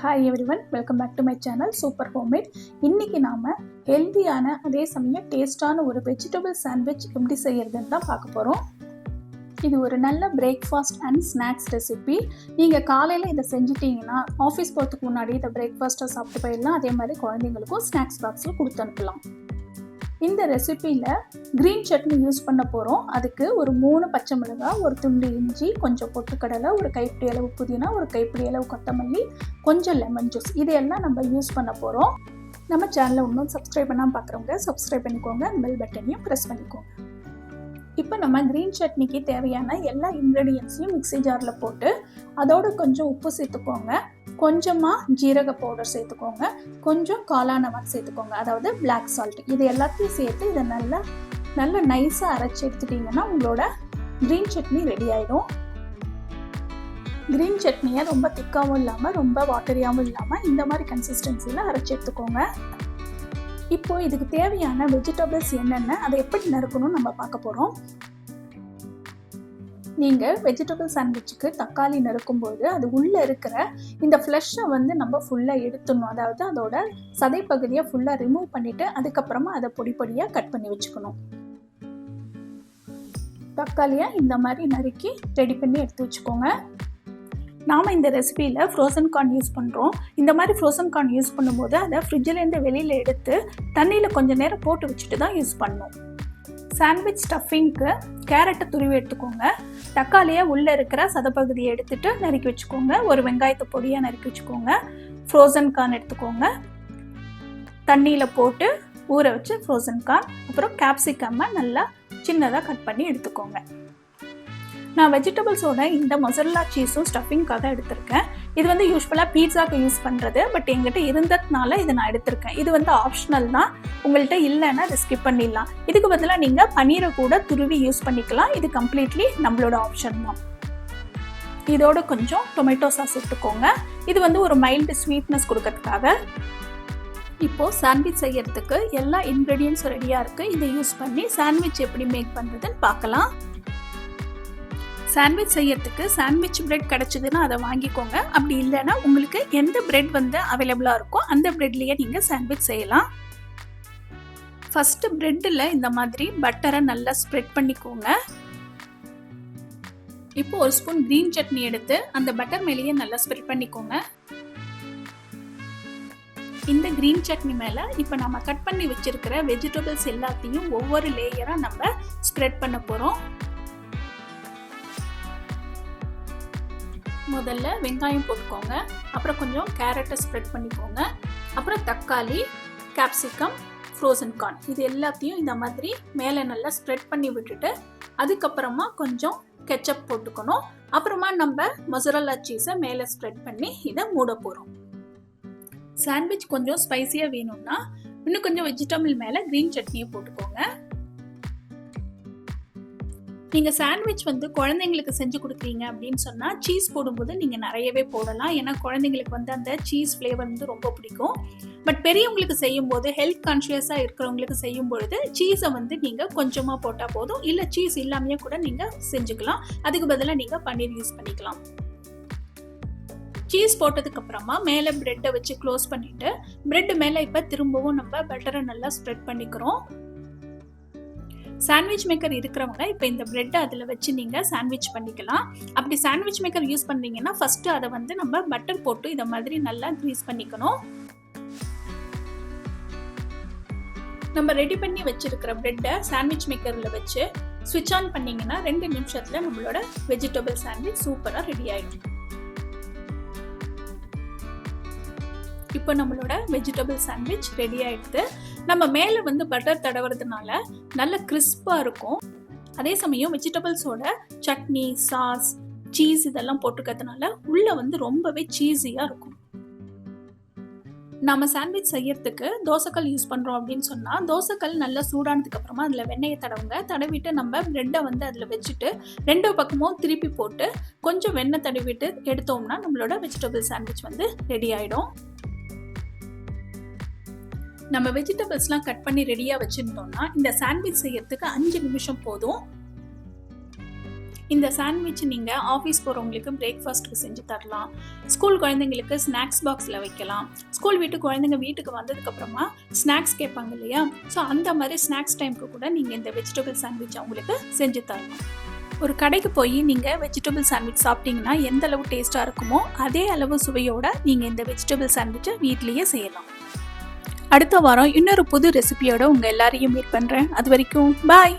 Hi everyone, welcome back to my channel super homemade. இன்றைக்கி நாம் ஹெல்த்தியான அதே சமயம் டேஸ்டான ஒரு வெஜிடபிள் சாண்ட்விச் எப்படி செய்கிறதுன்னு தான் பார்க்க போகிறோம். இது ஒரு நல்ல பிரேக்ஃபாஸ்ட் அண்ட் ஸ்நாக்ஸ் ரெசிபி. நீங்கள் காலையில் இதை செஞ்சிட்டிங்கன்னா ஆஃபீஸ் போகிறதுக்கு முன்னாடி இதை பிரேக்ஃபாஸ்ட்டாக சாப்பிட்டு போயிடலாம். அதே மாதிரி குழந்தைங்களுக்கும் ஸ்நாக்ஸ் பாக்ஸில் கொடுத்து அனுப்பலாம். இந்த ரெசிபியில் க்ரீன் சட்னி யூஸ் பண்ண போகிறோம். அதுக்கு ஒரு 3 பச்சை மிளகாய், ஒரு துண்டு இஞ்சி, கொஞ்சம் பொட்டுக்கடலை, ஒரு கைப்பிடி அளவு புதினா, ஒரு கைப்பிடி அளவு கொத்தமல்லி, கொஞ்சம் லெமன் ஜூஸ், இதையெல்லாம் நம்ம யூஸ் பண்ண போகிறோம். நம்ம சேனலை இன்னும் சப்ஸ்கிரைப் பண்ணாமல் பார்க்குறவங்க சப்ஸ்கிரைப் பண்ணிக்கோங்க, பெல் பட்டனையும் ப்ரெஸ் பண்ணிக்கோங்க. இப்போ நம்ம க்ரீன் சட்னிக்கு தேவையான எல்லா இன்க்ரீடியன்ஸையும் மிக்ஸி ஜாரில் போட்டு அதோட கொஞ்சம் உப்பு சேர்த்துக்கோங்க, கொஞ்சமாக ஜீரக பவுடர் சேர்த்துக்கோங்க, கொஞ்சம் காளானமான் சேர்த்துக்கோங்க, அதாவது பிளாக் சால்ட். இது எல்லாத்தையும் சேர்த்து இதை நல்லா நைஸாக அரைச்சி எடுத்துட்டிங்கன்னா உங்களோட க்ரீன் சட்னி ரெடி ஆகிடும். க்ரீன் சட்னியை ரொம்ப திக்காகவும் இல்லாமல் ரொம்ப வாட்டரியாகவும் இல்லாமல் இந்த மாதிரி கன்சிஸ்டன்சியில் அரைச்சி எடுத்துக்கோங்க. இப்போது இதுக்கு தேவையான வெஜிடபிள்ஸ் என்னென்ன, அதை எப்படி நறுக்கணும்னு நம்ம பார்க்க போகிறோம். நீங்கள் வெஜிடபிள் சாண்ட்விச்சுக்கு தக்காளி நறுக்கும்போது அது உள்ளே இருக்கிற இந்த ஃப்ளஷை நம்ம ஃபுல்லாக எடுத்துடணும். அதாவது அதோட சதைப்பகுதியை ஃபுல்லாக ரிமூவ் பண்ணிவிட்டு அதுக்கப்புறமா அதை பொடி பொடியாக கட் பண்ணி வச்சுக்கணும். தக்காளியை இந்த மாதிரி நறுக்கி ரெடி பண்ணி எடுத்து வச்சுக்கோங்க. நாம் இந்த ரெசிபியில் ஃப்ரோசன் கார்ன் யூஸ் பண்ணுறோம். இந்த மாதிரி ஃப்ரோசன் கார்ன் யூஸ் பண்ணும்போது அதை ஃப்ரிட்ஜிலேருந்து வெளியில் எடுத்து தண்ணியில் கொஞ்சம் நேரம் போட்டு வச்சுட்டு தான் யூஸ் பண்ணணும். சாண்ட்விச் ஸ்டஃபிங்க்கு கேரட்டை துருவி எடுத்துக்கோங்க. தக்காளியை உள்ளே இருக்கிற சதப்பகுதியை எடுத்துகிட்டு நறுக்கி வச்சுக்கோங்க. ஒரு வெங்காயத்தை பொடியாக நறுக்கி வச்சுக்கோங்க. ஃப்ரோசன் கார்ன் எடுத்துக்கோங்க. தண்ணியில் போட்டு ஊற வச்சு ஃப்ரோசன் கார்ன், அப்புறம் கேப்சிகம்மை நல்லா சின்னதாக கட் பண்ணி எடுத்துக்கோங்க. நான் வெஜிடபிள்ஸோட இந்த மொசரல்லா சீஸும் ஸ்டஃபிங்காக எடுத்திருக்கேன். இது யூஸ்வலாக பீட்சாக்கு யூஸ் பண்ணுறது, பட் எங்கிட்ட இருந்ததுனால இதை நான் எடுத்திருக்கேன். இது ஆப்ஷனல் தான், உங்கள்கிட்ட இல்லைன்னா அதை ஸ்கிப் பண்ணிடலாம். இதுக்கு பதிலாக நீங்கள் பன்னீரை கூட துருவி யூஸ் பண்ணிக்கலாம். இது கம்ப்ளீட்லி நம்மளோட ஆப்ஷன் தான். இதோட கொஞ்சம் டொமேட்டோ சாஸ் எடுத்துக்கோங்க. இது ஒரு மைல்டு ஸ்வீட்னஸ் கொடுக்கறதுக்காக. இப்போது சாண்ட்விச் செய்யறதுக்கு எல்லா இன்க்ரீடியன்ஸும் ரெடியாக இருக்குது. இதை யூஸ் பண்ணி சாண்ட்விச் எப்படி மேக் பண்ணுறதுன்னு பார்க்கலாம். சாண்ட்விச் செய்யறதுக்கு சாண்ட்விச் பிரெட் கிடச்சிதுன்னா அதை வாங்கிக்கோங்க. அப்படி இல்லைன்னா உங்களுக்கு எந்த பிரெட் அவைலபிளாக இருக்கோ அந்த பிரெட்லேயே நீங்கள் சாண்ட்விச் செய்யலாம். ஃபஸ்ட்டு பிரெட்டில் இந்த மாதிரி பட்டரை நல்லா ஸ்ப்ரெட் பண்ணிக்கோங்க. இப்போ ஒரு ஸ்பூன் க்ரீன் சட்னி எடுத்து அந்த பட்டர் மேலேயே நல்லா ஸ்ப்ரெட் பண்ணிக்கோங்க. இந்த க்ரீன் சட்னி மேலே இப்போ நம்ம கட் பண்ணி வச்சிருக்கிற வெஜிடபிள்ஸ் எல்லாத்தையும் ஒவ்வொரு லேயராக நம்ம ஸ்ப்ரெட் பண்ண போகிறோம். முதல்ல வெங்காயம் போட்டுக்கோங்க, அப்புறம் கொஞ்சம் கேரட்டை ஸ்ப்ரெட் பண்ணிக்கோங்க, அப்புறம் தக்காளி, கேப்சிகம், ஃப்ரோசன் கார்ன், இது எல்லாத்தையும் இந்த மாதிரி மேலே நல்லா ஸ்ப்ரெட் பண்ணி விட்டுட்டு அதுக்கப்புறமா கொஞ்சம் கெச்சப் போட்டுக்கணும். அப்புறமா நம்ம மொசரல்லா சீஸை மேலே ஸ்ப்ரெட் பண்ணி இதை மூட போகிறோம். சாண்ட்விச் கொஞ்சம் ஸ்பைசியாக வேணும்னா இன்னும் கொஞ்சம் வெஜிடபிள் மேலே க்ரீன் சட்னியை போட்டுக்கோங்க. நீங்கள் சாண்ட்விச் குழந்தைங்களுக்கு செஞ்சு கொடுக்குறீங்க அப்படின்னு சொன்னால் சீஸ் போடும்போது நீங்கள் நிறையவே போடலாம். ஏன்னா குழந்தைங்களுக்கு அந்த சீஸ் ஃப்ளேவர் ரொம்ப பிடிக்கும். பட் பெரியவங்களுக்கு செய்யும்போது, ஹெல்த் கான்ஷியஸாக இருக்கிறவங்களுக்கு செய்யும் பொழுது சீஸை நீங்கள் கொஞ்சமாக போட்டால் போதும். இல்லை சீஸ் இல்லாமையே கூட நீங்கள் செஞ்சுக்கலாம். அதுக்கு பதிலாக நீங்கள் பன்னீர் யூஸ் பண்ணிக்கலாம். சீஸ் போட்டதுக்கு அப்புறமா மேலே பிரெட்டை வச்சு க்ளோஸ் பண்ணிவிட்டு பிரெட் மேலே இப்போ திரும்பவும் நம்ம பட்டரை நல்லா ஸ்ப்ரெட் பண்ணிக்கிறோம். சாண்ட்விச் மேக்கர் இருக்கிறவங்க இப்போ இந்த பிரெட்டை அதில் வச்சு நீங்கள் சாண்ட்விச் பண்ணிக்கலாம். அப்படி சாண்ட்விச் மேக்கர் யூஸ் பண்ணுறீங்கன்னா ஃபஸ்ட்டு அதை நம்ம பட்டர் போட்டு இதை மாதிரி நல்லா க்ரீஸ் பண்ணிக்கணும். நம்ம ரெடி பண்ணி வச்சிருக்கிற பிரெட்டை சாண்ட்விச் மேக்கரில் வச்சு ஸ்விட்ச் ஆன் பண்ணிங்கன்னா 2 நிமிஷத்தில் நம்மளோட வெஜிடபிள் சாண்ட்விச் சூப்பராக ரெடி ஆகிடும். இப்போ நம்மளோட வெஜிடபிள் சாண்ட்விச் ரெடி ஆகிடுது. நம்ம மேலே பட்டர் தடவுறதுனால நல்ல கிறிஸ்பாக இருக்கும். அதே சமயம் வெஜிடபிள்ஸோட சட்னி, சாஸ், சீஸ் இதெல்லாம் போட்டுக்கிறதுனால உள்ளே ரொம்பவே சீஸியாக இருக்கும். நம்ம சாண்ட்விச் செய்யறதுக்கு தோசைக்கல் யூஸ் பண்ணுறோம் அப்படின்னு சொன்னால் தோசைக்கல் நல்லா சூடானதுக்கு அப்புறமா அதில் வெண்ணெயை தடவிட்டு நம்ம பிரெட்டை அதில் வச்சுட்டு 2 பக்கமும் திருப்பி போட்டு கொஞ்சம் வெண்ணெய் தடவிட்டு எடுத்தோம்னா நம்மளோட வெஜிடபிள் சாண்ட்விச் ரெடி ஆகிடும். நம்ம வெஜிடபிள்ஸ்லாம் கட் பண்ணி ரெடியாக வச்சுருந்தோம்னா இந்த சாண்ட்விச் செய்யறதுக்கு 5 நிமிஷம் போதும். இந்த சாண்ட்விச் நீங்கள் ஆஃபீஸ் போகிறவங்களுக்கு பிரேக்ஃபாஸ்ட்டுக்கு செஞ்சு தரலாம். ஸ்கூல் குழந்தைங்களுக்கு ஸ்நாக்ஸ் பாக்ஸில் வைக்கலாம். ஸ்கூல் விட்டு குழந்தைங்க வீட்டுக்கு வந்ததுக்கப்புறமா ஸ்நாக்ஸ் கேட்பாங்க இல்லையா, ஸோ அந்த மாதிரி ஸ்நாக்ஸ் டைமுக்கு கூட நீங்கள் இந்த வெஜிடபிள் சாண்ட்விச் அவங்களுக்கு செஞ்சு தரலாம். ஒரு கடைக்கு போய் நீங்கள் வெஜிடபிள் சாண்ட்விச் சாப்பிட்டீங்கன்னா எந்த அளவு டேஸ்ட்டாக இருக்குமோ அதே அளவு சுவையோடு நீங்கள் இந்த வெஜிடபிள் சாண்ட்விச்சை வீட்லேயே செய்யலாம். அடுத்த வாரம் இன்னொரு புது ரெசிபியோடு உங்கள் எல்லாரையும் மீட் பண்ணுறேன். அது வரைக்கும் பாய்.